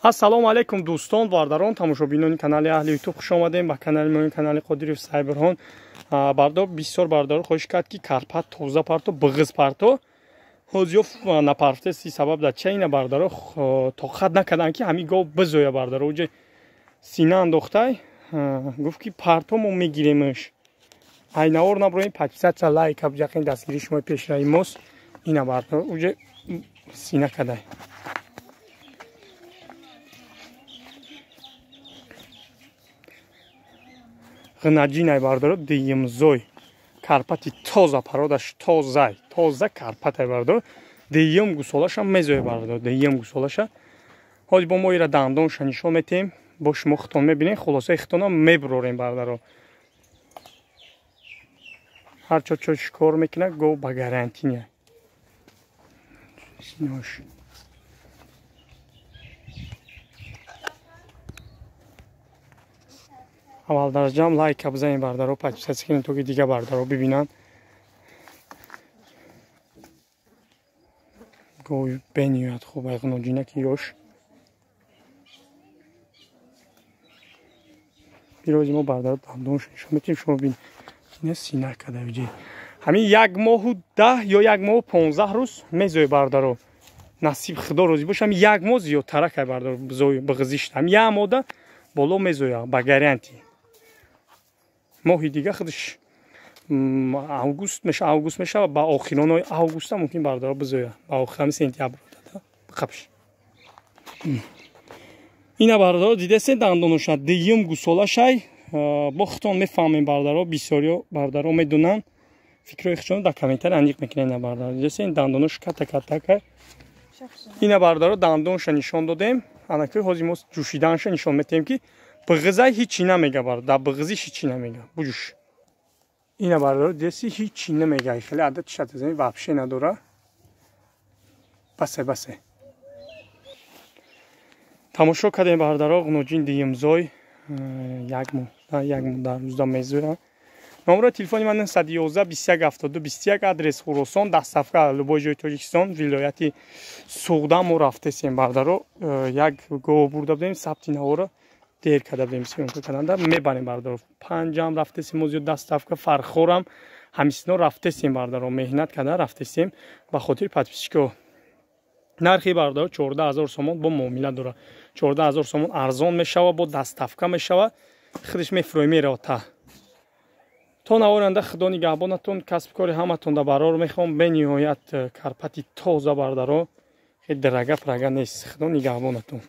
Ассалому алайкум дӯстон, бардарон, тамошобинони канали Аҳли Ютуб хуш омадем ба канали мои, канали Қодиров Сайбирҳон. Бардор бисёр бардар хоҳиш кард ки карпат тоза парто, биғиз парто ҳозиёф напарфтеси сабаб дар чайна бардаро тоқат накардан ки ҳами гов бизоя бардаро уҷа сина андохтай гуфт ки парто мо мегиремш айнавор наброим подписаться лайк абҷақин дастгири шумо пешраи мост ина бардаро уҷа сина кадай ғнаҷинай бардаро деимзой карпати тоза пародаш тоза карпатай бардаро деим гусолаша мезоя бардаро деим гусолаша ҳози бо мо ира дандонша нишон метем бо шумо хитон мебинем хулоса хитона меброрем бардаро ҳар чо шикор мекунад гов ба гарантия синош аввал дараҷаам лайка бизанем бардаро подписатсия кунем то ки дига бардаро бибинанд гови бениёяд хуб ай ғноҷинаки ёш бирози мо бардаро дандон шунишон метавонем шумо бинед ина сина када виҷе ҳамин 1 моҳу 10 ё 1 моҳу 15 рӯз мезои бардаро насиб худо розӣ бош ҳамин 1 моҳ зиёдтара кай бардаро биғизишт ҳамин 1 моҳда боло мезоя ба гарантия моҳи дига худш август мешава ба охиронои августа мумкин бардаро бизоя ба охирами сентябр қабш ина бардаро дидесен дандоноша деюм гусолашай бо хитон мефаҳмем бардаро бисёриё бардаро медунанд фикрои хичон дар комментари андиқ мекунед ина бардаро дидесен дандонош ката ина бардаро дандонша нишон додем анаки ҳози мо ҷӯшиданша нишон метем ки биғизай ҳичи намега бар дар биғизиш ҳичи намега буҷуш ина бардаро деси ҳичи намега хеле адад шатазами вообще надора басе тамошо кардем бардаро ғноҷин диимзой 1 моҳ дар рӯзда мезоя номеро телефони ман 111 21 72 21 адрес Хӯросон дастафка любой ҷои Тоҷикистон вилояти Суғда мо рафтесем бардаро як гов бурда будем сабти навора дер када будем сиёнка карданда мебарем бардаро панҷам рафтесем озиё дастафка фархорам ҳамисино рафтесем бардаро меҳнат када рафтесем ба хотири подписчико нархи бардаро 14000 сомон бо муомила дора 14000 сомон арзон мешава бо дастафка мешава худш мефурӯем мерота то наворанда худо нигаҳбонатон касбкори ҳаматон да барор мехоҳам бениҳоят карпати тоза бардаро хеле драга прага нест худо нигаҳбонатон